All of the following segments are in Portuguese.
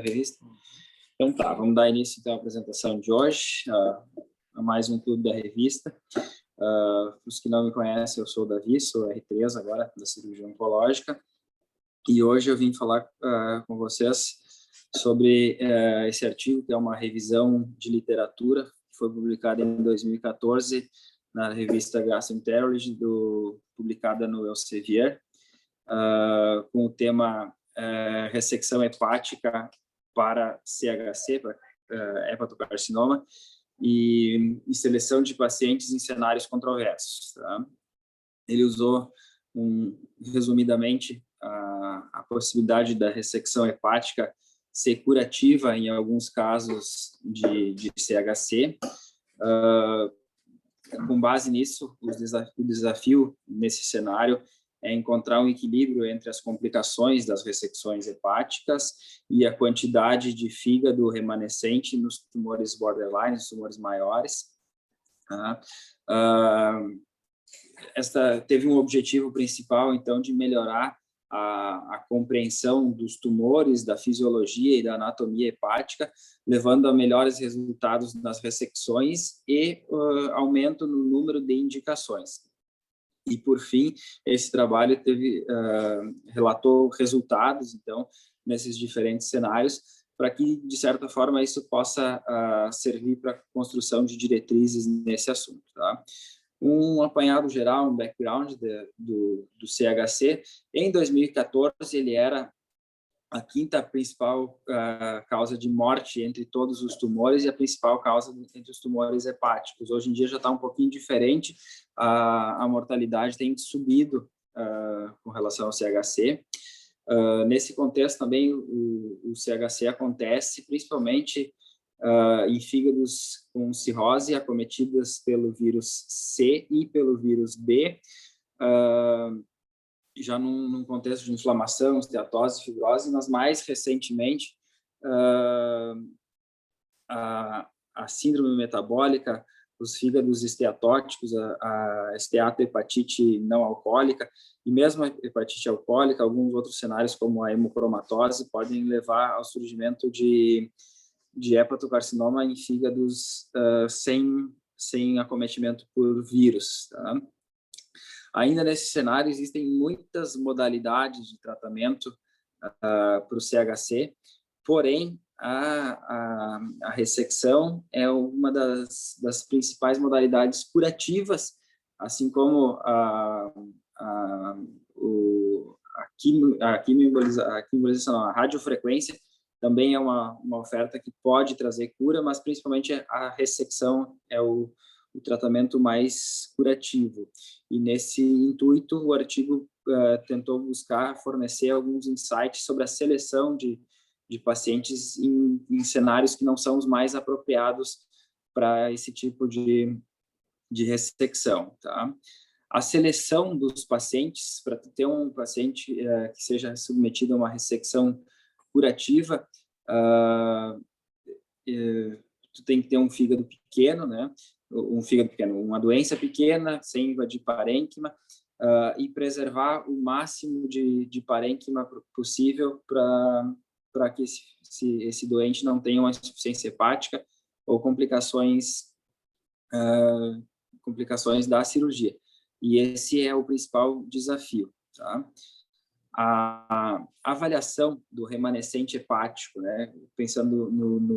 Revista. Então tá, vamos dar início então à apresentação de hoje, a mais um Clube da Revista. Para os que não me conhecem, eu sou o Davi, sou R3 agora, da cirurgia oncológica, e hoje eu vim falar com vocês sobre esse artigo, que é uma revisão de literatura, que foi publicada em 2014 na revista Gastroenterology, publicada no Elsevier, com o tema ressecção hepática para CHC, para hepatocarcinoma, e seleção de pacientes em cenários controversos. Tá? Ele usou, resumidamente, a possibilidade da ressecção hepática ser curativa em alguns casos de CHC. Com base nisso, o desafio nesse cenário é encontrar um equilíbrio entre as complicações das ressecções hepáticas e a quantidade de fígado remanescente nos tumores borderline, nos tumores maiores. Esta teve um objetivo principal, então, de melhorar a compreensão dos tumores, da fisiologia e da anatomia hepática, levando a melhores resultados nas ressecções e aumento no número de indicações. E, por fim, esse trabalho relatou resultados, então, nesses diferentes cenários, para que, de certa forma, isso possa servir para a construção de diretrizes nesse assunto. Tá? Um apanhado geral, um background do CHC. Em 2014, ele era a quinta principal causa de morte entre todos os tumores e a principal causa entre os tumores hepáticos. Hoje em dia já está um pouquinho diferente, a mortalidade tem subido com relação ao CHC. Nesse contexto também o CHC acontece principalmente em fígados com cirrose acometidas pelo vírus C e pelo vírus B, já num contexto de inflamação, esteatose, fibrose, mas mais recentemente a síndrome metabólica, os fígados esteatóticos, a esteatohepatite não alcoólica e mesmo a hepatite alcoólica, alguns outros cenários como a hemocromatose podem levar ao surgimento de hepatocarcinoma em fígados sem acometimento por vírus. Tá? Ainda nesse cenário, existem muitas modalidades de tratamento para o CHC, porém, a ressecção é uma das principais modalidades curativas, assim como a quimioembolização, a radiofrequência, também é uma oferta que pode trazer cura, mas principalmente a ressecção é o tratamento mais curativo. E nesse intuito, o artigo tentou fornecer alguns insights sobre a seleção de pacientes em cenários que não são os mais apropriados para esse tipo de ressecção. Tá? A seleção dos pacientes, para ter um paciente que seja submetido a uma ressecção curativa, tu tem que ter um fígado pequeno, né? Uma doença pequena, sem invadir parênquima, e preservar o máximo de parênquima possível para que esse doente não tenha uma insuficiência hepática ou complicações da cirurgia. E esse é o principal desafio. Tá? A avaliação do remanescente hepático, né? Pensando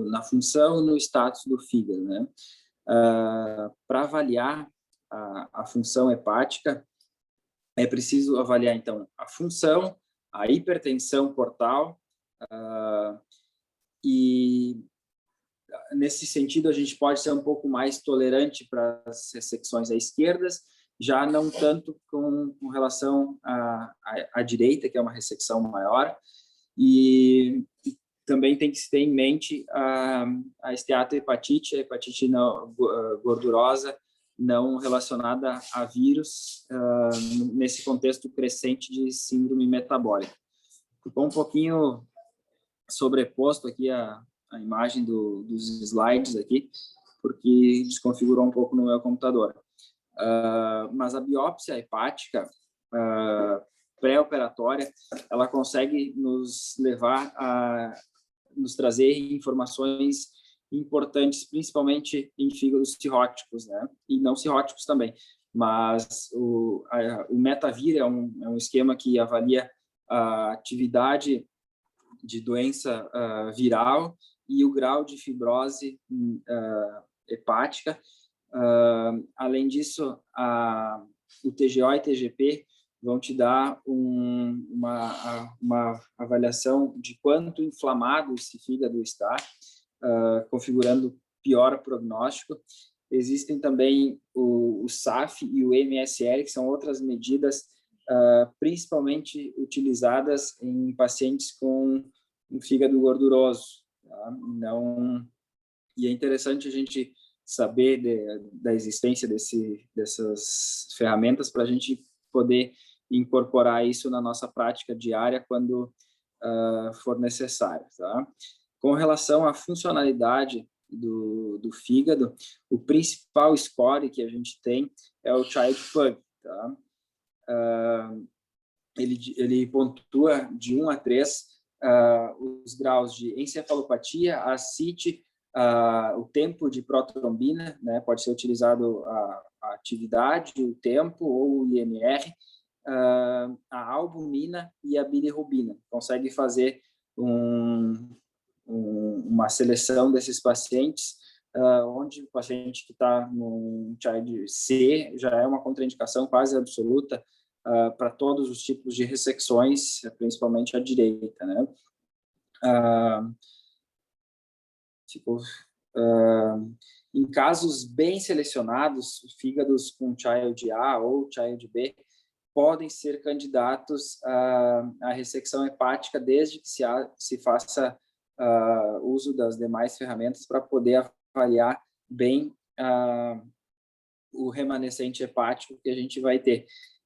na função e no status do fígado, né? Para avaliar a função hepática, é preciso avaliar, então, a função, a hipertensão portal, e, nesse sentido, a gente pode ser um pouco mais tolerante para as ressecções à esquerda, já não tanto com relação à direita, que é uma ressecção maior, e também tem que se ter em mente a esteatohepatite, a hepatite gordurosa não relacionada a vírus, nesse contexto crescente de síndrome metabólica. Ficou um pouquinho sobreposto aqui a imagem dos slides aqui, porque desconfigurou um pouco no meu computador. Mas a biópsia hepática pré-operatória, ela consegue nos levar a nos trazer informações importantes, principalmente em fígados cirróticos, né? E não cirróticos também. Mas o Metavir é um esquema que avalia a atividade de doença viral e o grau de fibrose hepática. Além disso, o TGO e TGP vão te dar uma avaliação de quanto inflamado esse fígado está, configurando pior prognóstico. Existem também o SAF e o MSL, que são outras medidas principalmente utilizadas em pacientes com um fígado gorduroso. Tá? E é interessante a gente saber da existência dessas ferramentas para a gente poder incorporar isso na nossa prática diária quando for necessário. Tá? Com relação à funcionalidade do fígado, o principal score que a gente tem é o Child-Pugh. Tá? Ele pontua de 1 a 3 os graus de encefalopatia, ascite, o tempo de protrombina, né, pode ser utilizado a atividade, o tempo ou o IMR, a albumina e a bilirrubina. Consegue fazer uma seleção desses pacientes, onde o paciente que está no Child C já é uma contraindicação quase absoluta para todos os tipos de ressecções, principalmente à direita, né? Em casos bem selecionados, fígados com Child A ou Child B podem ser candidatos à ressecção hepática desde que se faça uso das demais ferramentas para poder avaliar bem o remanescente hepático que a gente vai ter.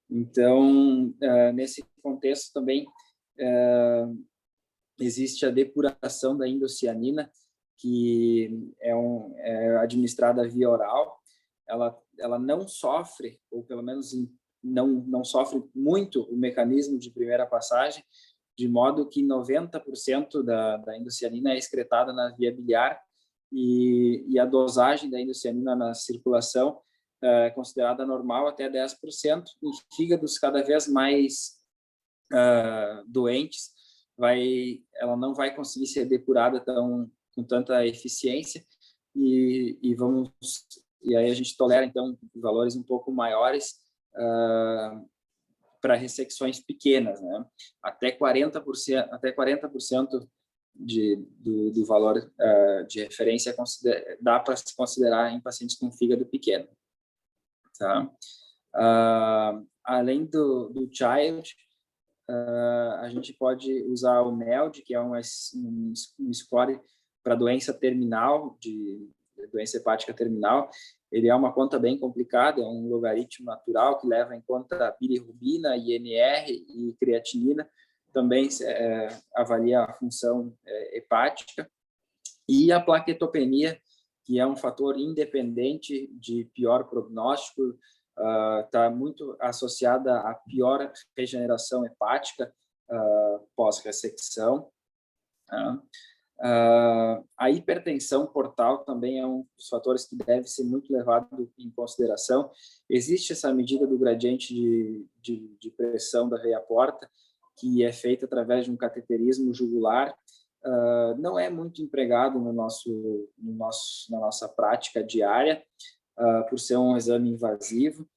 Então, nesse contexto também existe a depuração da indocianina, que é administrada via oral. Ela não sofre, ou pelo menos não sofre muito o mecanismo de primeira passagem, de modo que 90% da indocianina é excretada na via biliar e a dosagem da indocianina na circulação é considerada normal até 10%. Em fígados cada vez mais doentes, ela não vai conseguir ser depurada com tanta eficiência e aí a gente tolera então valores um pouco maiores para ressecções pequenas, né? Até 40% do valor de referência dá para se considerar em pacientes com fígado pequeno. Tá? Além do Child, a gente pode usar o MELD, que é um score para doença terminal, de doença hepática terminal. Ele é uma conta bem complicada, é um logaritmo natural que leva em conta bilirrubina, INR e creatinina. Também avalia a função hepática. E a plaquetopenia, que é um fator independente de pior prognóstico, está muito associada à pior regeneração hepática pós-ressecção. A hipertensão portal também é um dos fatores que deve ser muito levado em consideração. Existe essa medida do gradiente de pressão da veia porta, que é feita através de um cateterismo jugular. Não é muito empregado na nossa prática diária, por ser um exame invasivo,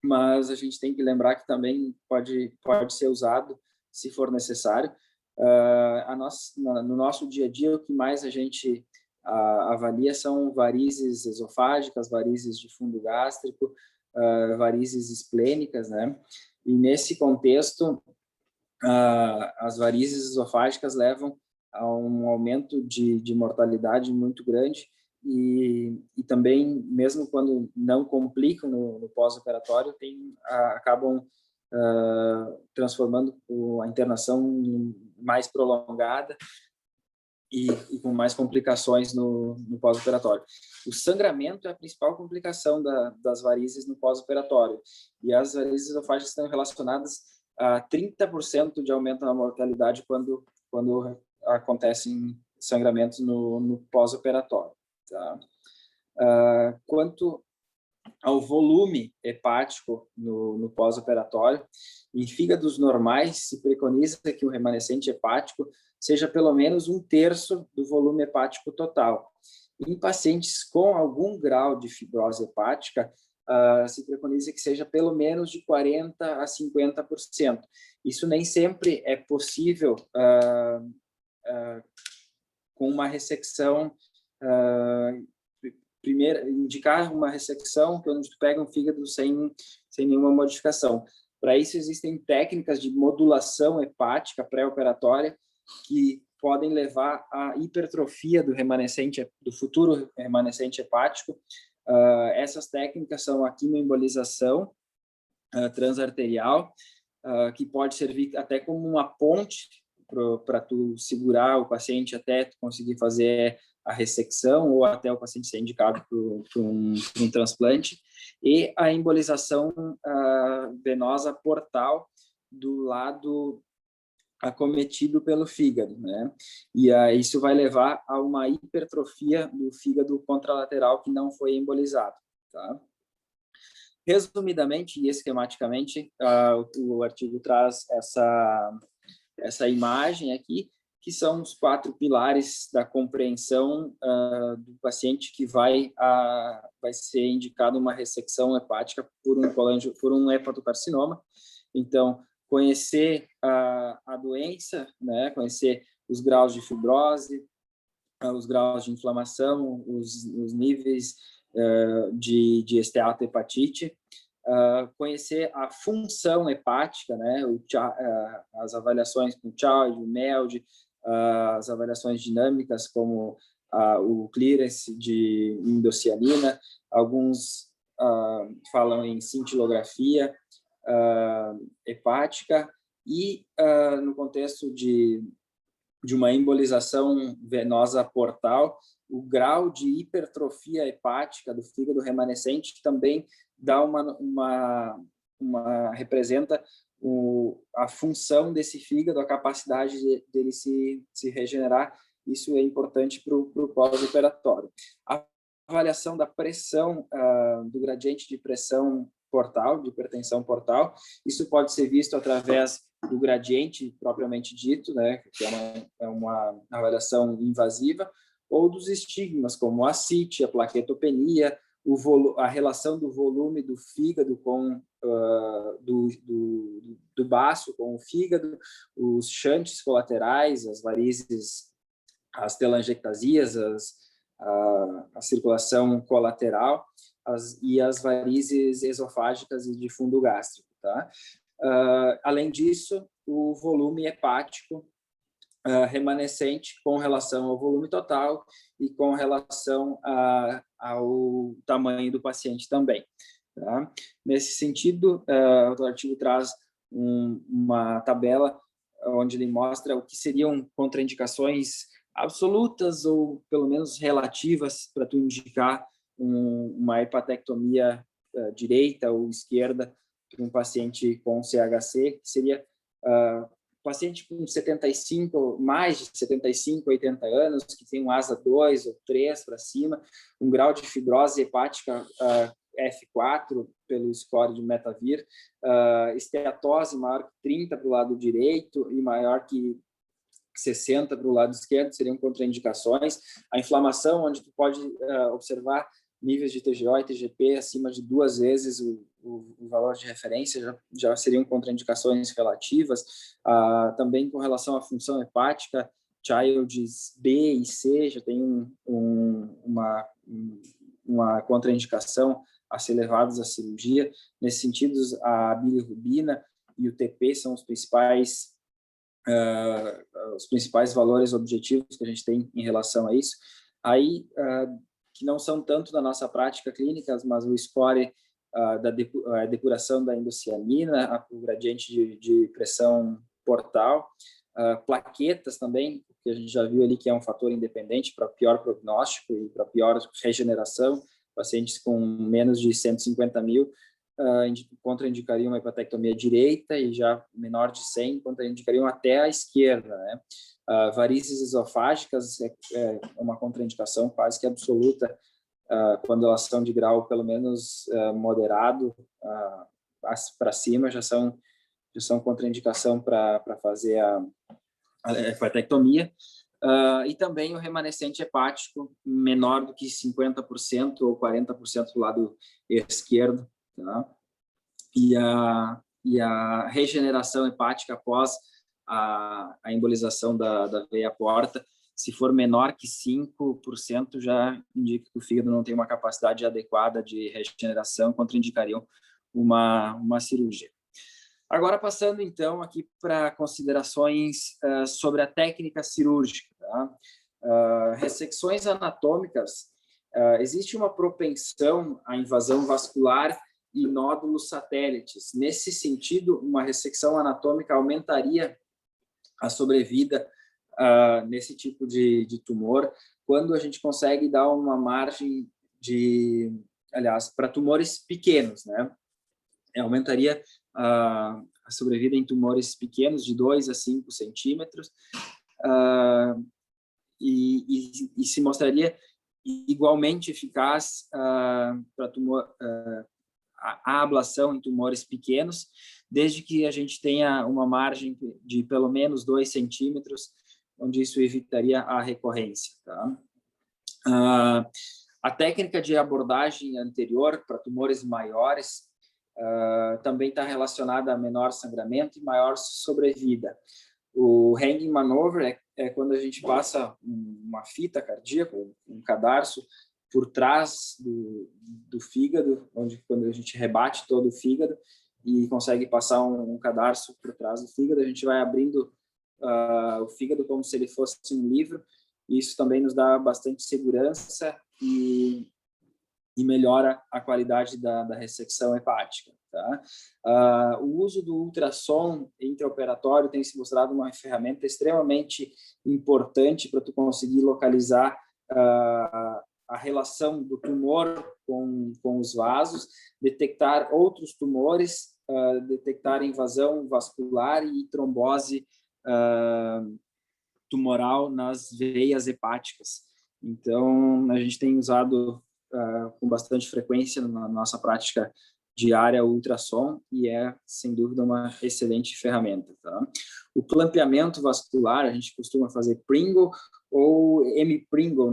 mas a gente tem que lembrar que também pode ser usado se for necessário. No nosso dia a dia, o que mais a gente avalia são varizes esofágicas, varizes de fundo gástrico, varizes esplênicas, né? E nesse contexto, as varizes esofágicas levam a um aumento de mortalidade muito grande e também, mesmo quando não complicam no pós-operatório, acabam transformando a internação mais prolongada e com mais complicações no pós-operatório. O sangramento é a principal complicação das varizes no pós-operatório, e as varizes esofágicas estão relacionadas a 30% de aumento na mortalidade quando acontecem sangramentos no pós-operatório. Tá? Quanto ao volume hepático no pós-operatório, em fígados normais, se preconiza que o remanescente hepático seja pelo menos 1/3 do volume hepático total. Em pacientes com algum grau de fibrose hepática, se preconiza que seja pelo menos de 40% a 50%. Isso nem sempre é possível com uma ressecção. Primeiro, indicar uma ressecção onde tu pega um fígado sem nenhuma modificação. Para isso, existem técnicas de modulação hepática pré-operatória que podem levar à hipertrofia do futuro remanescente hepático. Essas técnicas são a quimioembolização transarterial, que pode servir até como uma ponte para tu segurar o paciente até tu conseguir fazer a ressecção ou até o paciente ser indicado para um transplante, e a embolização venosa portal do lado acometido pelo fígado, né? E isso vai levar a uma hipertrofia do fígado contralateral que não foi embolizado, tá? Resumidamente e esquematicamente, o artigo traz essa imagem aqui, que são os 4 pilares da compreensão do paciente que vai ser indicado uma ressecção hepática por um hepatocarcinoma. Então, conhecer a doença, né? Conhecer os graus de fibrose, os graus de inflamação, os níveis de esteatohepatite, conhecer a função hepática, né? As avaliações com Child, MELD, as avaliações dinâmicas como o clearance de indocianina, alguns falam em cintilografia hepática, e no contexto de uma embolização venosa portal, o grau de hipertrofia hepática do fígado remanescente também dá representa a função desse fígado, a capacidade dele se regenerar. Isso é importante para o pós-operatório. A avaliação da pressão, do gradiente de pressão portal, de hipertensão portal, isso pode ser visto através do gradiente propriamente dito, né, que é uma avaliação invasiva, ou dos estigmas, como a ascite, a plaquetopenia, a relação do volume do fígado com do baço com o fígado, os shunts colaterais, as varizes, as telangiectasias, a circulação colateral, e as varizes esofágicas e de fundo gástrico, tá? Além disso, o volume hepático remanescente com relação ao volume total e com relação ao tamanho do paciente também. Tá? Nesse sentido, o artigo traz uma tabela onde ele mostra o que seriam contraindicações absolutas ou pelo menos relativas para tu indicar uma hepatectomia direita ou esquerda para um paciente com CHC, que seria paciente com mais de 75, 80 anos, que tem um ASA 2 ou 3 para cima, um grau de fibrose hepática F4 pelo score de Metavir, esteatose maior que 30 para o lado direito e maior que 60 para o lado esquerdo, seriam contraindicações. A inflamação, onde tu pode observar níveis de TGO e TGP acima de 2 vezes o valor de referência, já seriam contraindicações relativas. Também com relação à função hepática, Childs B e C já tem uma contraindicação a ser levados à cirurgia. Nesse sentido, a bilirrubina e o TP são os principais valores objetivos que a gente tem em relação a isso. Aí, que não são tanto da nossa prática clínica, mas o score da depuração da endocianina, o gradiente de pressão portal, plaquetas também, que a gente já viu ali que é um fator independente para pior prognóstico e para pior regeneração. Pacientes com menos de 150 mil contraindicariam uma hepatectomia direita, e já menor de 100 contraindicariam até a esquerda, né? Varizes esofágicas é uma contraindicação quase que absoluta quando elas são de grau pelo menos moderado para cima, já são contraindicação para fazer a hepatectomia. E também o remanescente hepático menor do que 50% ou 40% do lado esquerdo, tá? E a regeneração hepática após a embolização da veia porta, se for menor que 5%, já indica que o fígado não tem uma capacidade adequada de regeneração, contraindicariam uma cirurgia. Agora, passando, então, aqui para considerações sobre a técnica cirúrgica. Tá? Ressecções anatômicas, existe uma propensão à invasão vascular e nódulos satélites. Nesse sentido, uma ressecção anatômica aumentaria a sobrevida nesse tipo de tumor, quando a gente consegue dar uma margem aliás, para tumores pequenos, né? Aumentaria a sobrevida em tumores pequenos, de 2 a 5 centímetros, e se mostraria igualmente eficaz para a ablação em tumores pequenos, desde que a gente tenha uma margem de pelo menos 2 centímetros, onde isso evitaria a recorrência. Tá? A técnica de abordagem anterior para tumores maiores também está relacionada a menor sangramento e maior sobrevida. O hanging maneuver é quando a gente passa uma fita cardíaca, um cadarço, por trás do fígado, quando a gente rebate todo o fígado e consegue passar um cadarço por trás do fígado, a gente vai abrindo o fígado como se ele fosse um livro, e isso também nos dá bastante segurança e melhora a qualidade da ressecção hepática. Tá? O uso do ultrassom intraoperatório tem se mostrado uma ferramenta extremamente importante para tu conseguir localizar a relação do tumor com os vasos, detectar outros tumores, detectar invasão vascular e trombose tumoral nas veias hepáticas. Então, a gente tem usado com bastante frequência na nossa prática diária o ultrassom, e é, sem dúvida, uma excelente ferramenta. Tá? O clampeamento vascular, a gente costuma fazer Pringle ou M-Pringle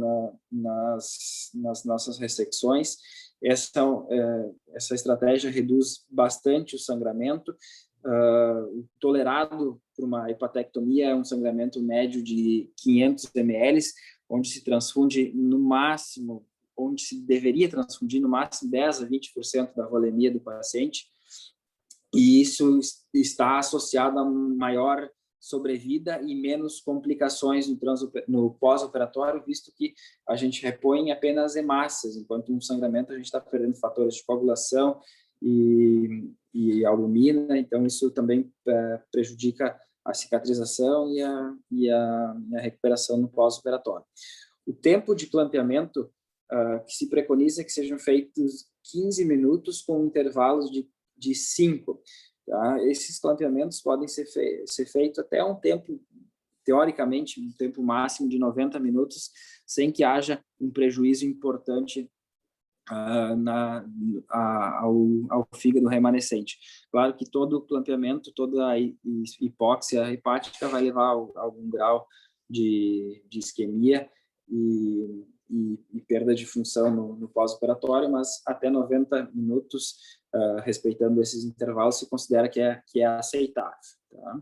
nas nossas ressecções. Essa estratégia reduz bastante o sangramento. O tolerado para uma hepatectomia é um sangramento médio de 500 ml, onde se transfunde no máximo, onde se deveria transfundir no máximo 10 a 20% da volemia do paciente, e isso está associado a maior sobrevida e menos complicações no pós-operatório, visto que a gente repõe apenas hemácias, enquanto no sangramento a gente está perdendo fatores de coagulação e albumina, então isso também prejudica a cicatrização e a recuperação no pós-operatório. O tempo de clampeamento que se preconiza que sejam feitos 15 minutos com intervalos de 5. Tá? Esses clampeamentos podem ser feitos até um tempo, teoricamente, um tempo máximo de 90 minutos, sem que haja um prejuízo importante ao fígado remanescente. Claro que todo clampeamento, toda a hipóxia hepática vai levar a algum grau de isquemia e perda de função no pós-operatório, mas até 90 minutos, respeitando esses intervalos, se considera que é aceitável. Tá?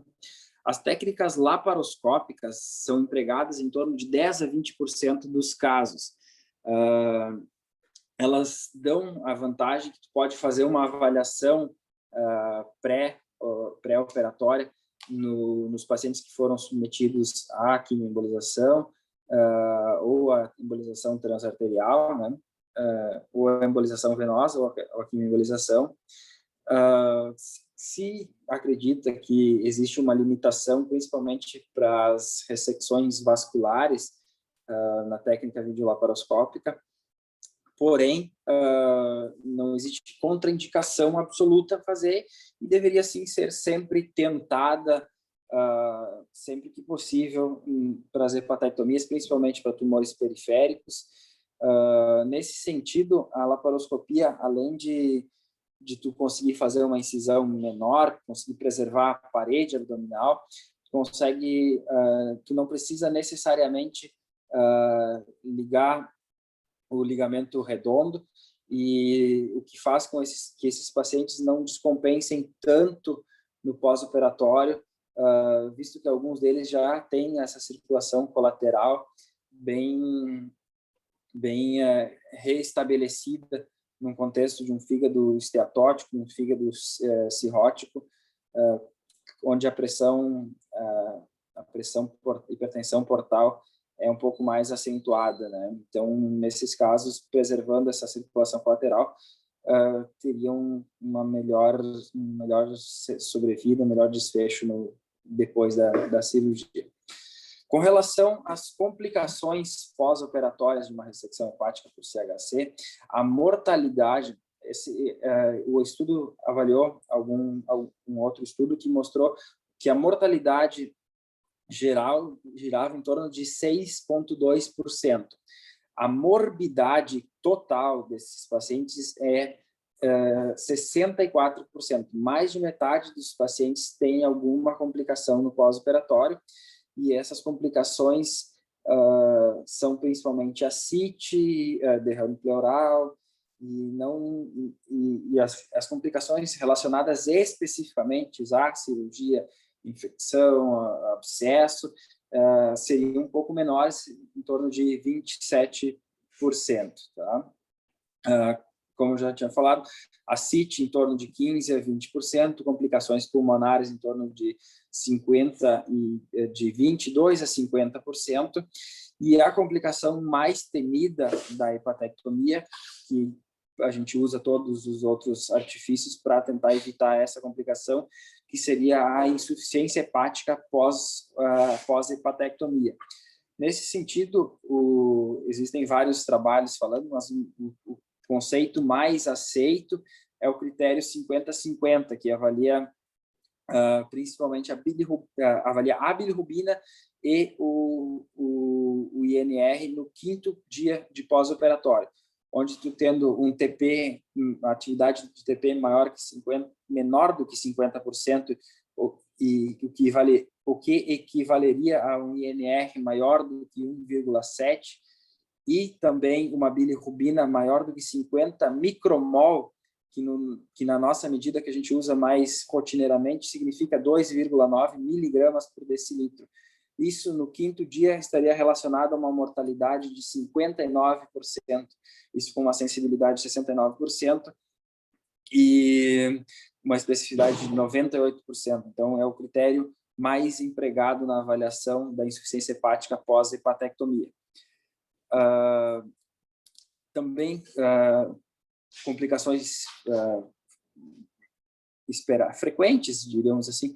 As técnicas laparoscópicas são empregadas em torno de 10 a 20% dos casos. Elas dão a vantagem que tu pode fazer uma avaliação pré-operatória nos pacientes que foram submetidos à quimioembolização, ou a embolização transarterial, né? Ou a embolização venosa, ou a quimioembolização. Se acredita que existe uma limitação, principalmente para as ressecções vasculares, na técnica videolaparoscópica, porém, não existe contraindicação absoluta a fazer, e deveria sim ser sempre tentada sempre que possível, para as hepatectomias, principalmente para tumores periféricos. Nesse sentido, a laparoscopia, além de tu conseguir fazer uma incisão menor, conseguir preservar a parede abdominal, tu não precisa necessariamente ligar o ligamento redondo, e o que faz com que esses pacientes não descompensem tanto no pós-operatório, visto que alguns deles já têm essa circulação colateral bem reestabelecida num contexto de um fígado esteatótico, um fígado cirrótico, onde a pressão por hipertensão portal é um pouco mais acentuada, né? Então, nesses casos, preservando essa circulação colateral, teriam uma melhor sobrevida, um melhor desfecho depois da cirurgia. Com relação às complicações pós-operatórias de uma ressecção hepática por CHC, a mortalidade, o estudo avaliou um outro estudo que mostrou que a mortalidade geral girava em torno de 6,2%. A morbidade total desses pacientes é 64%. Mais de metade dos pacientes tem alguma complicação no pós-operatório, e essas complicações são principalmente ascite, derrame pleural, e as complicações relacionadas especificamente à cirurgia, infecção, abscesso, seriam um pouco menores, em torno de 27%. Tá? Como eu já tinha falado, ascite em torno de 15% a 20%, complicações pulmonares em torno de 22% a 50%, e a complicação mais temida da hepatectomia, que a gente usa todos os outros artifícios para tentar evitar essa complicação, que seria a insuficiência hepática pós-hepatectomia. Nesse sentido, existem vários trabalhos falando, mas o conceito mais aceito é o critério 50-50, que avalia principalmente avalia a bilirrubina e o INR no 5º dia de pós-operatório, onde tu tendo um TP, uma atividade de TP menor do que 50%, e o que equivaleria a um INR maior do que 1,7, e também uma bilirrubina maior do que 50 micromol, que na nossa medida que a gente usa mais rotineiramente significa 2,9 miligramas por decilitro. Isso no 5º dia estaria relacionado a uma mortalidade de 59%, isso com uma sensibilidade de 69% e uma especificidade de 98%. Então, é o critério mais empregado na avaliação da insuficiência hepática pós-hepatectomia. Também complicações frequentes, diríamos assim,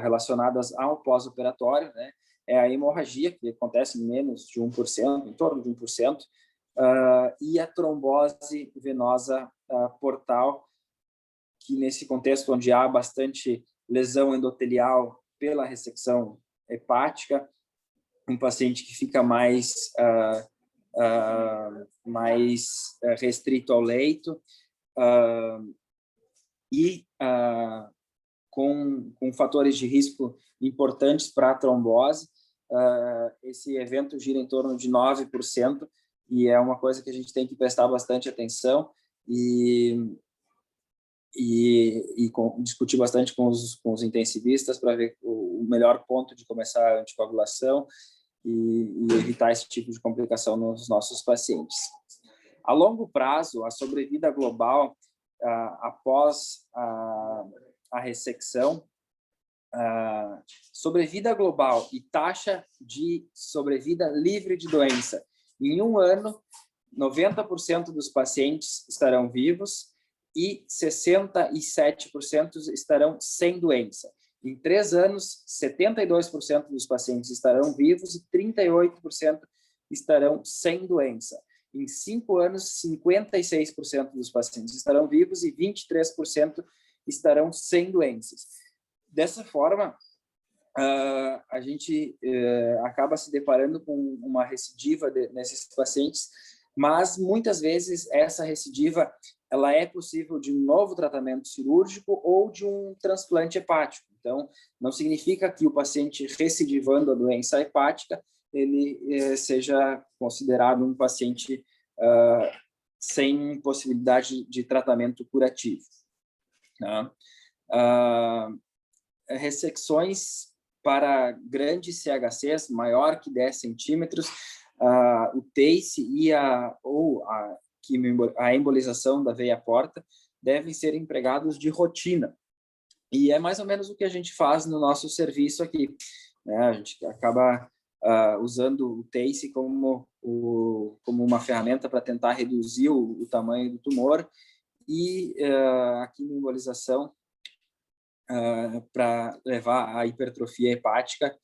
relacionadas ao pós-operatório, né? É a hemorragia, que acontece em menos de 1%, em torno de 1%, e a trombose venosa portal, que nesse contexto onde há bastante lesão endotelial pela ressecção hepática, um paciente que fica mais restrito ao leito, e com fatores de risco importantes para a trombose. Esse evento gira em torno de 9%, e é uma coisa que a gente tem que prestar bastante atenção e discutir bastante com os intensivistas para ver o melhor ponto de começar a anticoagulação e evitar esse tipo de complicação nos nossos pacientes. A longo prazo, a sobrevida global após a ressecção, sobrevida global e taxa de sobrevida livre de doença. Em um ano, 90% dos pacientes estarão vivos e 67% estarão sem doença. Em 3 anos, 72% dos pacientes estarão vivos e 38% estarão sem doença. Em 5 anos, 56% dos pacientes estarão vivos e 23% estarão sem doenças. Dessa forma, a gente acaba se deparando com uma recidiva nesses pacientes, mas muitas vezes essa recidiva ela é possível de um novo tratamento cirúrgico ou de um transplante hepático. Então, não significa que o paciente recidivando a doença hepática ele seja considerado um paciente sem possibilidade de tratamento curativo. Tá? Ressecções para grandes CHCs, maior que 10 centímetros, o TACE e a embolização da veia porta devem ser empregados de rotina. E é mais ou menos o que a gente faz no nosso serviço aqui, né? A gente acaba usando o TACE como uma ferramenta para tentar reduzir o tamanho do tumor, e a quimioembolização para levar à hipertrofia hepática,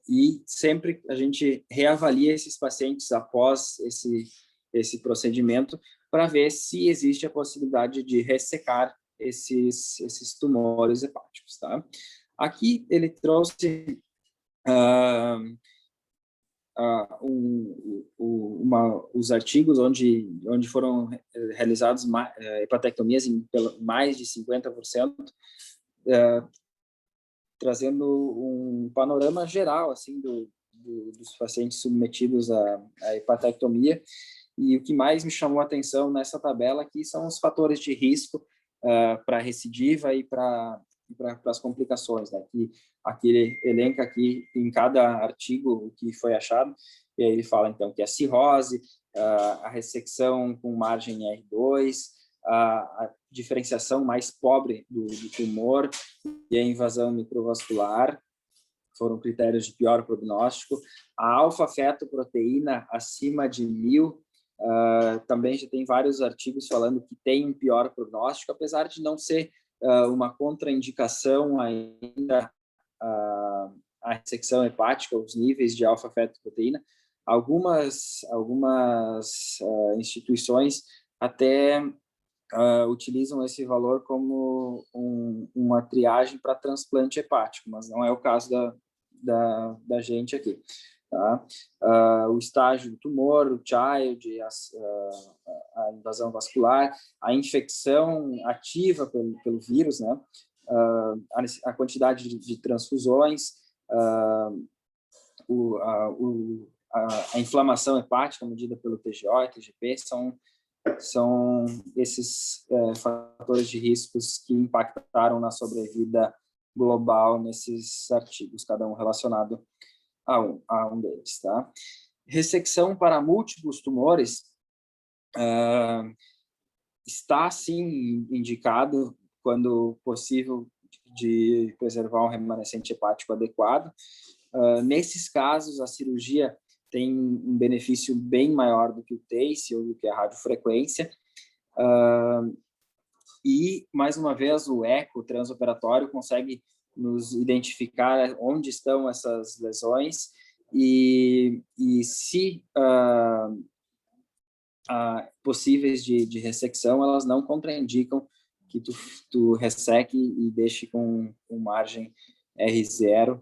e sempre a gente reavalia esses pacientes após esse procedimento para ver se existe a possibilidade de ressecar esses tumores hepáticos, tá? Aqui ele trouxe os artigos onde foram realizados hepatectomias em mais de 50%, trazendo um panorama geral assim dos pacientes submetidos à hepatectomia. E o que mais me chamou a atenção nessa tabela aqui são os fatores de risco para recidiva e para as complicações, né? Aqui ele elenca aqui em cada artigo o que foi achado, e aí ele fala então que a cirrose, a ressecção com margem R2, a diferenciação mais pobre do tumor e a invasão microvascular foram critérios de pior prognóstico. A alfa-fetoproteína acima de 1000, também já tem vários artigos falando que tem um pior prognóstico, apesar de não ser uma contraindicação ainda a ressecção hepática, os níveis de alfa-fetoproteína. Algumas instituições até utilizam esse valor como uma triagem para transplante hepático, mas não é o caso da gente aqui. Tá? O estágio do tumor, o child, a invasão vascular, a infecção ativa pelo vírus, né? A quantidade de transfusões, a inflamação hepática medida pelo TGO e TGP são esses fatores de riscos que impactaram na sobrevida global nesses artigos, cada um relacionado a um deles. Tá? Ressecção para múltiplos tumores está, sim, indicado quando possível de preservar um remanescente hepático adequado. Nesses casos, a cirurgia tem um benefício bem maior do que o TACE ou do que a radiofrequência. E, mais uma vez, o eco transoperatório consegue nos identificar onde estão essas lesões e se possíveis de ressecção, elas não contraindicam que tu resseque e deixe com margem R0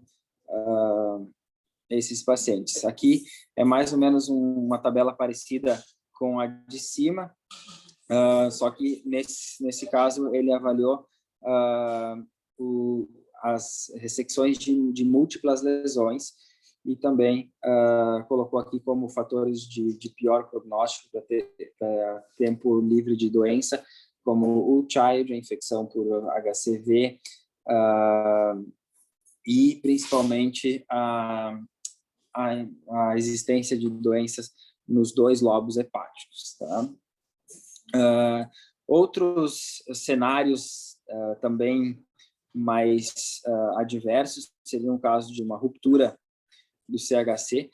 esses pacientes. Aqui é mais ou menos uma tabela parecida com a de cima, só que nesse caso ele avaliou as ressecções de múltiplas lesões e também colocou aqui como fatores de pior prognóstico para tempo livre de doença, como o child, a infecção por HCV, e principalmente a existência de doenças nos 2 lobos hepáticos. Tá? Outros cenários também mais adversos seriam o caso de uma ruptura do CHC.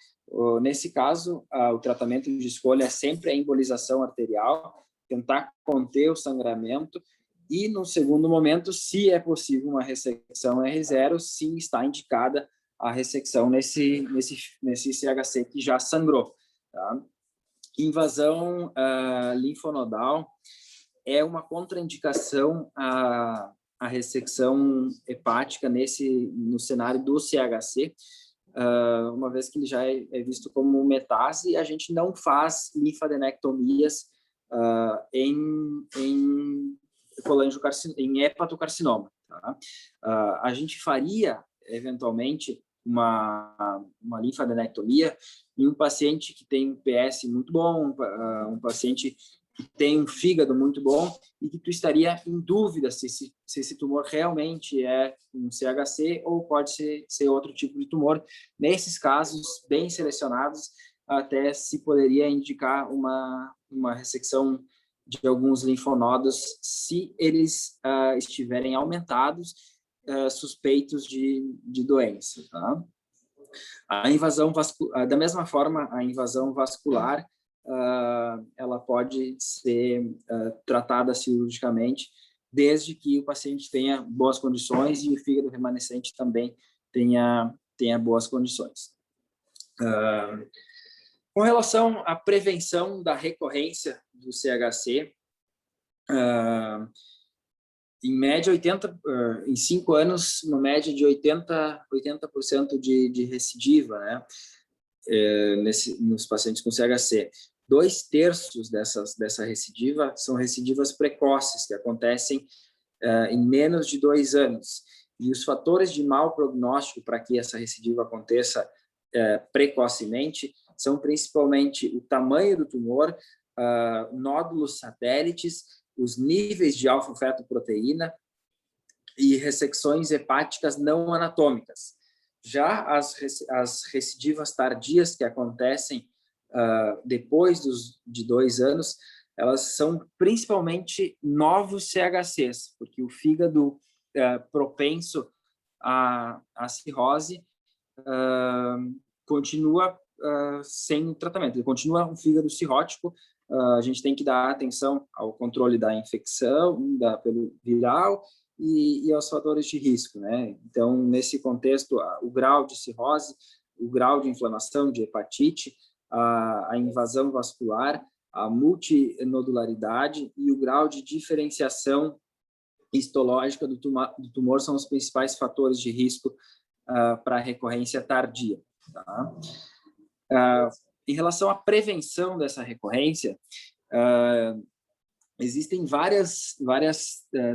Nesse caso, o tratamento de escolha é sempre a embolização arterial, tentar conter o sangramento e, no segundo momento, se é possível uma ressecção R0, sim, está indicada a ressecção nesse CHC que já sangrou. Tá? Invasão linfonodal é uma contraindicação a ressecção hepática no cenário do CHC, uma vez que ele já é visto como metástase, a gente não faz linfadenectomias em hepatocarcinoma. Tá? A gente faria, eventualmente, uma linfadenectomia em um paciente que tem um PS muito bom, um paciente que tem um fígado muito bom e que tu estaria em dúvida se esse tumor realmente é um CHC ou pode ser outro tipo de tumor. Nesses casos, bem selecionados, até se poderia indicar uma ressecção de alguns linfonodos se eles estiverem aumentados, suspeitos de doença. Tá? A invasão vascular, da mesma forma, a invasão vascular, ela pode ser tratada cirurgicamente, desde que o paciente tenha boas condições e o fígado remanescente também tenha boas condições. Com relação à prevenção da recorrência do CHC, em média, em 5 anos, uma média de 80% de recidiva, né? Nos pacientes com CHC. 2/3 dessa recidiva são recidivas precoces, que acontecem em menos de 2 anos. E os fatores de mau prognóstico para que essa recidiva aconteça precocemente são principalmente o tamanho do tumor, nódulos satélites, os níveis de alfa-fetoproteína e ressecções hepáticas não anatômicas. Já as recidivas tardias que acontecem depois de 2 anos, elas são principalmente novos CHCs, porque o fígado propenso à cirrose continua sem tratamento, ele continua um fígado cirrótico. A gente tem que dar atenção ao controle da infecção pelo viral e aos fatores de risco, né? Então, nesse contexto, o grau de cirrose, o grau de inflamação, de hepatite, a invasão vascular, a multinodularidade e o grau de diferenciação histológica do tumor são os principais fatores de risco para a recorrência tardia. Tá? Em relação à prevenção dessa recorrência, existem várias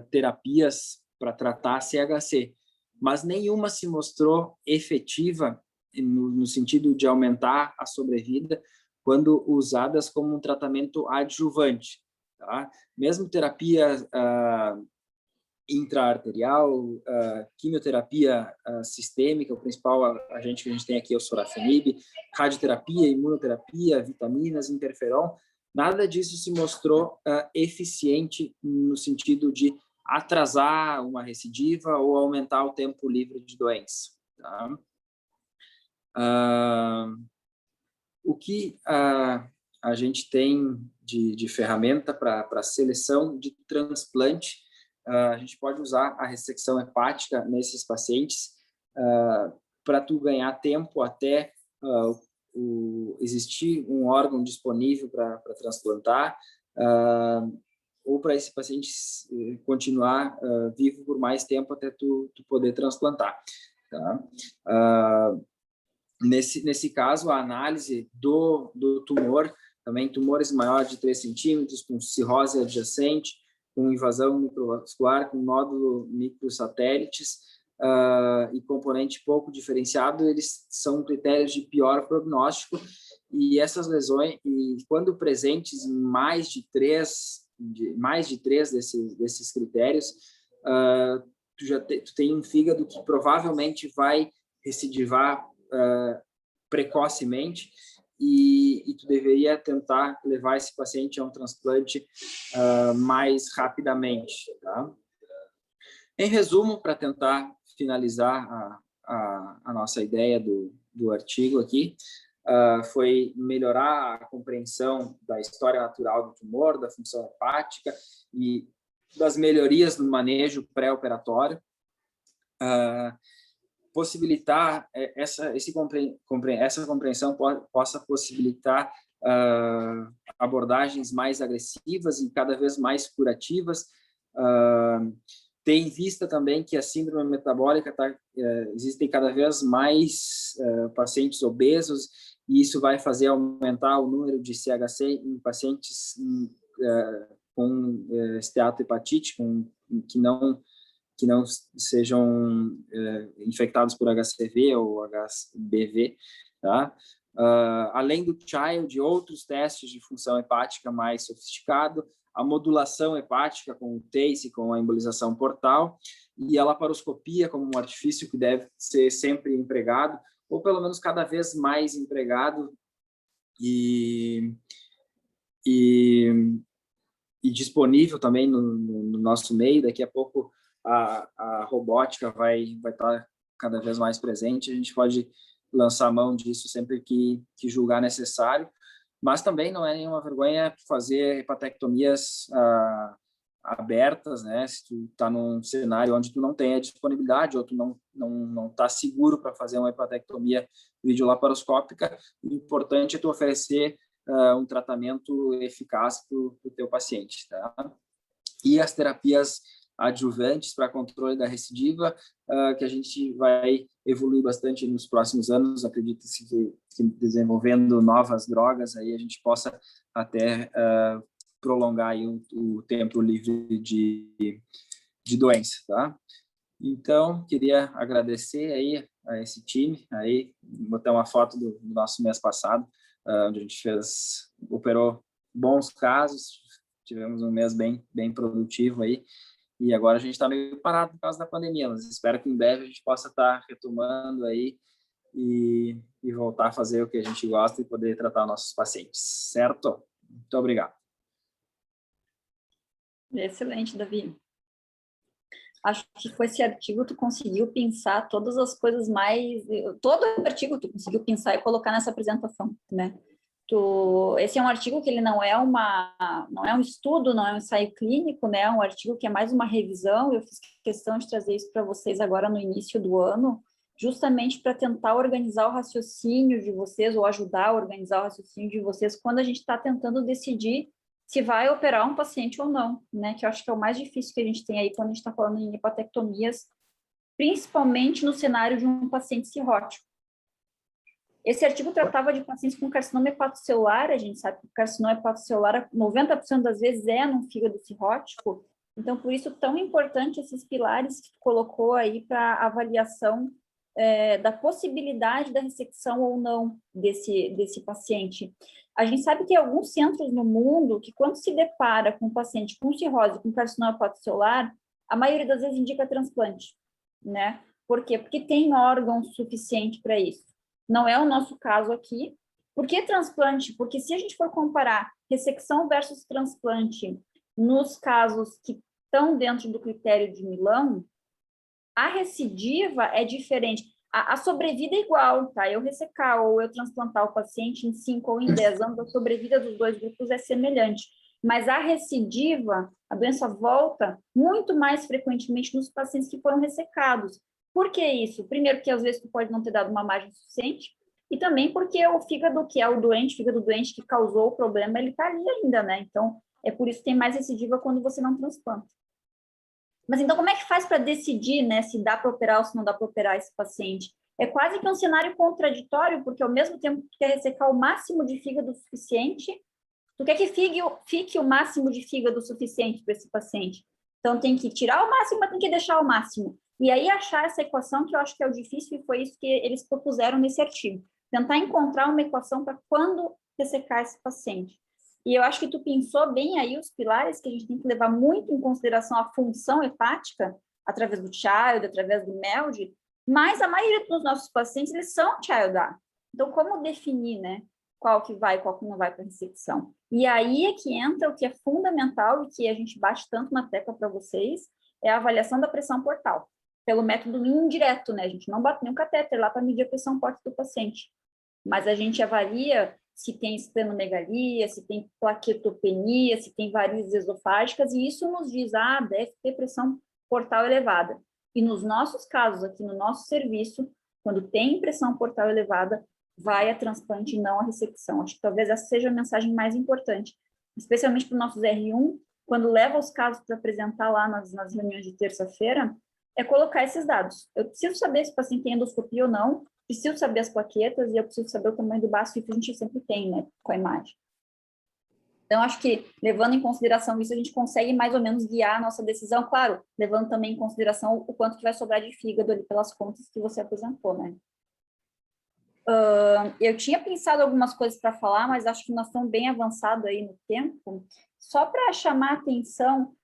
terapias para tratar CHC, mas nenhuma se mostrou efetiva no sentido de aumentar a sobrevida quando usadas como um tratamento adjuvante. Tá? Mesmo terapia intraarterial, quimioterapia sistêmica, o principal agente que a gente tem aqui é o sorafenib, radioterapia, imunoterapia, vitaminas, interferon, nada disso se mostrou eficiente no sentido de atrasar uma recidiva ou aumentar o tempo livre de doença. Tá? O que a gente tem de ferramenta para seleção de transplante, a gente pode usar a ressecção hepática nesses pacientes para tu ganhar tempo até existir um órgão disponível para transplantar, ou para esse paciente continuar vivo por mais tempo até tu poder transplantar. Tá? Nesse caso, a análise do tumor, também tumores maiores de 3 centímetros, com cirrose adjacente, com invasão microvascular, com nódulo microsatélites e componente pouco diferenciado, eles são critérios de pior prognóstico, e essas lesões, e quando presentes em mais de três desses critérios, tu tem um fígado que provavelmente vai recidivar precocemente, e tu deveria tentar levar esse paciente a um transplante mais rapidamente. Tá? Em resumo, para tentar finalizar a nossa ideia do artigo aqui, foi melhorar a compreensão da história natural do tumor, da função hepática e das melhorias no manejo pré-operatório, possibilitar essa compreensão possa possibilitar abordagens mais agressivas e cada vez mais curativas, ter em vista também que a síndrome metabólica existem cada vez mais pacientes obesos, e isso vai fazer aumentar o número de CHC em pacientes com esteatohepatite, que não sejam infectados por HCV ou HBV, tá? Além do Child, outros testes de função hepática mais sofisticado, a modulação hepática com o TACE, com a embolização portal, e a laparoscopia como um artifício que deve ser sempre empregado, ou pelo menos cada vez mais empregado e disponível também no nosso meio. Daqui a pouco a robótica vai estar cada vez mais presente, a gente pode lançar mão disso sempre que julgar necessário, mas também não é nenhuma vergonha fazer hepatectomias abertas, né? Se tu está num cenário onde tu não tem a disponibilidade ou tu não está seguro para fazer uma hepatectomia videolaparoscópica, o importante é tu oferecer um tratamento eficaz para o teu paciente, tá? E as terapias adjuvantes para controle da recidiva, que a gente vai evoluir bastante nos próximos anos. Acredita-se que desenvolvendo novas drogas, aí a gente possa até prolongar aí o tempo livre de doença, tá? Então, queria agradecer aí a esse time, aí botar uma foto do nosso mês passado, onde a gente operou bons casos, tivemos um mês bem produtivo aí, e agora a gente está meio parado por causa da pandemia, mas espero que em breve a gente possa estar retomando aí e voltar a fazer o que a gente gosta e poder tratar nossos pacientes, certo? Muito obrigado. Excelente, Davi. Acho que com esse artigo tu conseguiu pensar todas as coisas mais... Todo artigo tu conseguiu pensar e colocar nessa apresentação, né? Esse é um artigo que ele não é um estudo, não é um ensaio clínico, né? É um artigo que é mais uma revisão. Eu fiz questão de trazer isso para vocês agora no início do ano, justamente para tentar organizar o raciocínio de vocês, ou ajudar a organizar o raciocínio de vocês, quando a gente está tentando decidir se vai operar um paciente ou não, né? Que eu acho que é o mais difícil que a gente tem aí quando a gente está falando em hepatectomias, principalmente no cenário de um paciente cirrótico. Esse artigo tratava de pacientes com carcinoma hepatocelular. A gente sabe que o carcinoma hepatocelular, 90% das vezes, é num fígado cirrótico. Então, por isso, tão importante esses pilares que tu colocou aí para avaliação da possibilidade da ressecção ou não desse paciente. A gente sabe que tem alguns centros no mundo que, quando se depara com um paciente com cirrose, com carcinoma hepatocelular, a maioria das vezes indica transplante, né? Por quê? Porque tem órgão suficiente para isso. Não é o nosso caso aqui. Por que transplante? Porque se a gente for comparar ressecção versus transplante nos casos que estão dentro do critério de Milão, a recidiva é diferente. A sobrevida é igual, tá? Eu ressecar ou eu transplantar o paciente em 5 ou em 10 anos, a sobrevida dos dois grupos é semelhante. Mas a recidiva, a doença volta muito mais frequentemente nos pacientes que foram ressecados. Por que isso? Primeiro, porque às vezes tu pode não ter dado uma margem suficiente, e também porque o fígado, que é o fígado doente que causou o problema, ele está ali ainda, né? Então, é por isso que tem mais recidiva quando você não transplanta. Mas então, como é que faz para decidir, né, se dá para operar ou se não dá para operar esse paciente? É quase que um cenário contraditório, porque ao mesmo tempo que tu quer ressecar o máximo de fígado suficiente, tu quer que fique o máximo de fígado suficiente para esse paciente. Então, tem que tirar o máximo, mas tem que deixar o máximo. E aí, achar essa equação, que eu acho que é o difícil, e foi isso que eles propuseram nesse artigo. Tentar encontrar uma equação para quando ressecar esse paciente. E eu acho que tu pensou bem aí os pilares que a gente tem que levar muito em consideração a função hepática, através do Child, através do MELD, mas a maioria dos nossos pacientes, eles são Child A. Então, como definir, né, qual que vai, qual que não vai para a ressecção? E aí é que entra o que é fundamental e que a gente bate tanto na tecla para vocês, é a avaliação da pressão portal, pelo método indireto, né? A gente não bate nenhum catéter lá para medir a pressão portal do paciente, mas a gente avalia se tem esplenomegalia, se tem plaquetopenia, se tem varizes esofágicas, e isso nos diz, deve ter pressão portal elevada. E nos nossos casos, aqui no nosso serviço, quando tem pressão portal elevada, vai a transplante e não a ressecção. Acho que talvez essa seja a mensagem mais importante, especialmente para os nossos R1, quando leva os casos para apresentar lá nas reuniões de terça-feira, é colocar esses dados. Eu preciso saber se o paciente tem endoscopia ou não, preciso saber as plaquetas e eu preciso saber o tamanho do baço, que a gente sempre tem, né, com a imagem. Então, acho que, levando em consideração isso, a gente consegue mais ou menos guiar a nossa decisão, claro, levando também em consideração o quanto que vai sobrar de fígado ali pelas contas que você apresentou, né. Eu tinha pensado algumas coisas para falar, mas acho que nós estamos bem avançados aí no tempo. Só para chamar a atenção,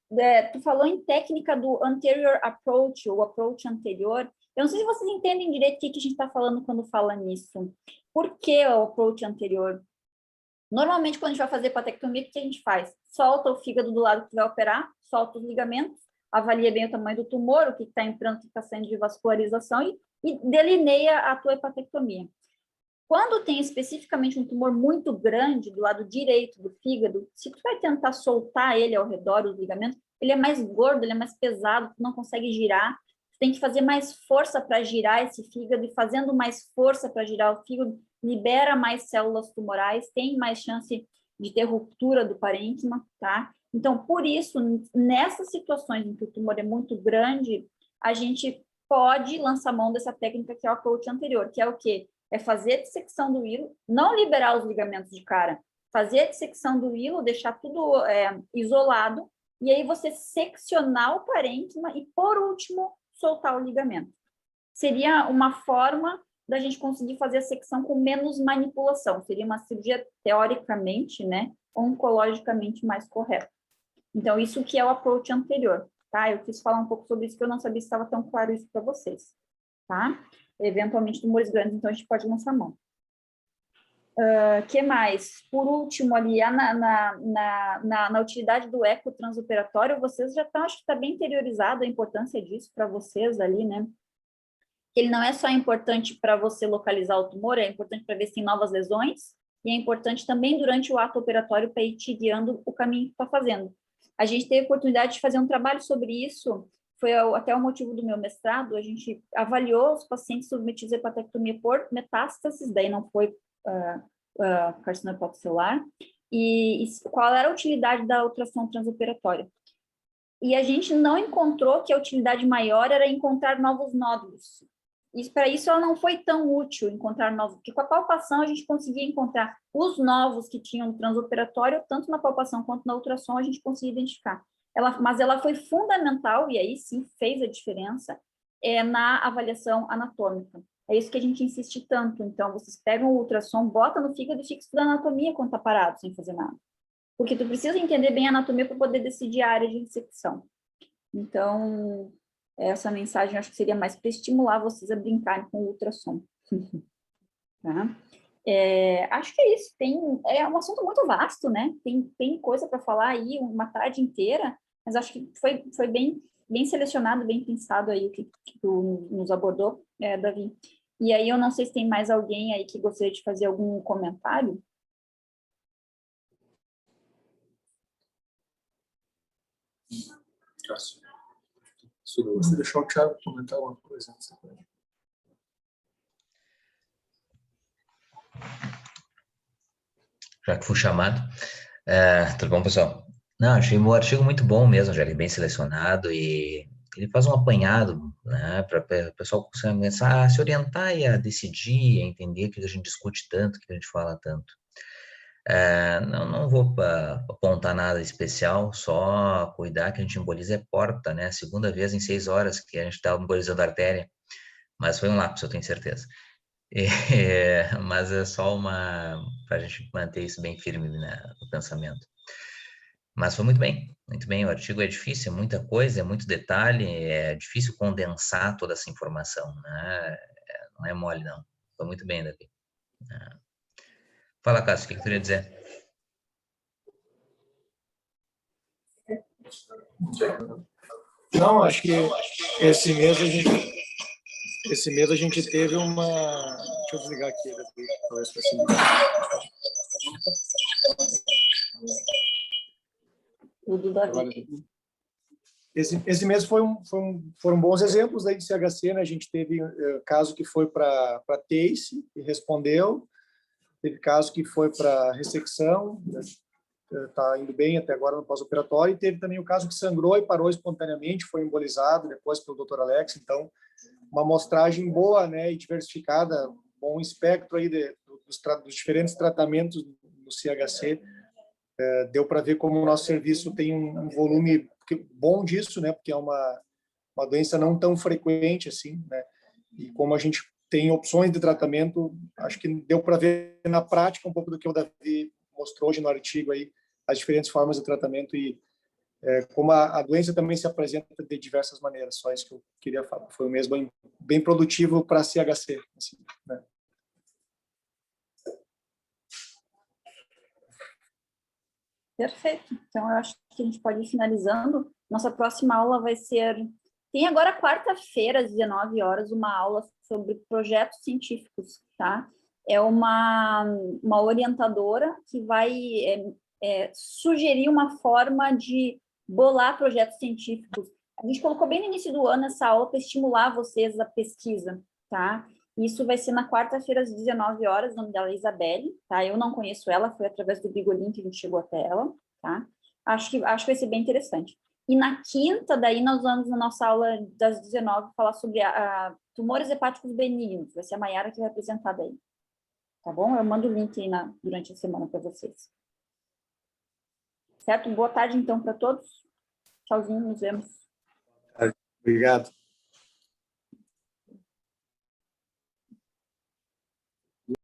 tu falou em técnica do anterior approach, ou approach anterior. Eu não sei se vocês entendem direito o que a gente está falando quando fala nisso. Por que o approach anterior? Normalmente, quando a gente vai fazer patectomia, o que a gente faz? Solta o fígado do lado que vai operar, solta os ligamentos, avalia bem o tamanho do tumor, o que está entrando, o que está saindo de vascularização e delineia a tua hepatectomia. Quando tem especificamente um tumor muito grande do lado direito do fígado, se tu vai tentar soltar ele ao redor dos ligamentos, ele é mais gordo, ele é mais pesado, tu não consegue girar, tu tem que fazer mais força para girar esse fígado, e fazendo mais força para girar o fígado, libera mais células tumorais, tem mais chance de ter ruptura do parênquima, tá? Então, por isso, nessas situações em que o tumor é muito grande, a gente pode lançar mão dessa técnica que é o approach anterior, que é o quê? É fazer a dissecção do hilo, não liberar os ligamentos de cara, fazer a dissecção do hilo, deixar tudo isolado, e aí você seccionar o parênquima e, por último, soltar o ligamento. Seria uma forma da gente conseguir fazer a secção com menos manipulação. Seria uma cirurgia, teoricamente, né, oncologicamente mais correta. Então, isso que é o approach anterior, tá? Eu quis falar um pouco sobre isso, que eu não sabia se estava tão claro isso para vocês, tá? Eventualmente, tumores grandes, então a gente pode lançar mão. Que mais? Por último, ali, na utilidade do eco transoperatório, vocês já estão, acho que está bem interiorizado a importância disso para vocês ali, né? Ele não é só importante para você localizar o tumor, é importante para ver se tem novas lesões, e é importante também durante o ato operatório para ir te guiando o caminho que está fazendo. A gente teve a oportunidade de fazer um trabalho sobre isso, foi até o motivo do meu mestrado. A gente avaliou os pacientes submetidos à hepatectomia por metástases, daí não foi carcinoma hepatocelular, e qual era a utilidade da ultrassom transoperatória. E a gente não encontrou que a utilidade maior era encontrar novos nódulos. Para isso ela não foi tão útil encontrar novos, porque com a palpação a gente conseguia encontrar os novos que tinham no transoperatório, tanto na palpação quanto na ultrassom a gente conseguia identificar. Mas ela foi fundamental, e aí sim fez a diferença, na avaliação anatômica. É isso que a gente insiste tanto. Então, vocês pegam o ultrassom, botam no fígado e fica estudando anatomia quando está parado, sem fazer nada. Porque tu precisa entender bem a anatomia para poder decidir a área de dissecção. Então, essa mensagem eu acho que seria mais para estimular vocês a brincarem com o ultrassom. Tá? Acho que é isso. É um assunto muito vasto, né? Tem coisa para falar aí uma tarde inteira, mas acho que foi bem selecionado, bem pensado aí o que tu nos abordou, Davi. E aí eu não sei se tem mais alguém aí que gostaria de fazer algum comentário. Você deixou o Thiago comentar alguma coisa? Já que fui chamado. Tudo bom, pessoal? Não, achei o artigo muito bom mesmo, já ele é bem selecionado e ele faz um apanhado, né, para o pessoal começar a se orientar e a decidir, a entender que a gente discute tanto, que a gente fala tanto. Não vou apontar nada especial, só cuidar que a gente emboliza é porta, né? Segunda vez em 6 horas que a gente está embolizando a artéria, mas foi um lápis, eu tenho certeza. Mas é só para a gente manter isso bem firme, né, no pensamento. Mas foi muito bem. O artigo é difícil, é muita coisa, é muito detalhe, é difícil condensar toda essa informação, né? Não é mole, não. Foi muito bem, Davi. Fala, Cássio, o que tu queria dizer? Não, acho que esse mês a gente teve uma... Deixa eu desligar aqui, talvez para cima. Esse mês foram bons exemplos aí de CHC, né? A gente teve caso que foi para TACE e respondeu, teve caso que foi para ressecção, né? está indo bem até agora no pós-operatório, e teve também o caso que sangrou e parou espontaneamente, foi embolizado depois pelo Dr. Alex. Então, uma amostragem boa, né, e diversificada, bom espectro aí dos diferentes tratamentos do CHC. Deu para ver como o nosso serviço tem um volume bom disso, né, porque é uma doença não tão frequente assim, né, e como a gente tem opções de tratamento, acho que deu para ver na prática um pouco do que o Davi mostrou hoje no artigo aí, as diferentes formas de tratamento e como a doença também se apresenta de diversas maneiras. Só isso que eu queria falar. Foi mesmo bem produtivo para CHC. Assim, né? Perfeito. Então, eu acho que a gente pode ir finalizando. Nossa próxima aula vai ser... Tem agora, quarta-feira, às 19 horas, uma aula sobre projetos científicos, tá? É uma orientadora que vai sugerir uma forma de bolar projetos científicos. A gente colocou bem no início do ano essa aula para estimular vocês a pesquisa, tá? Isso vai ser na quarta-feira, às 19 horas, o nome dela é Isabelle, tá? Eu não conheço ela, foi através do Bigolin que a gente chegou até ela, tá? Acho que vai ser bem interessante. E na quinta, daí, nós vamos, na nossa aula das 19, falar sobre tumores hepáticos benignos. Vai ser a Mayara que vai apresentar daí. Tá bom? Eu mando o link aí durante a semana para vocês. Certo? Boa tarde, então, para todos. Tchauzinho, nos vemos. Obrigado.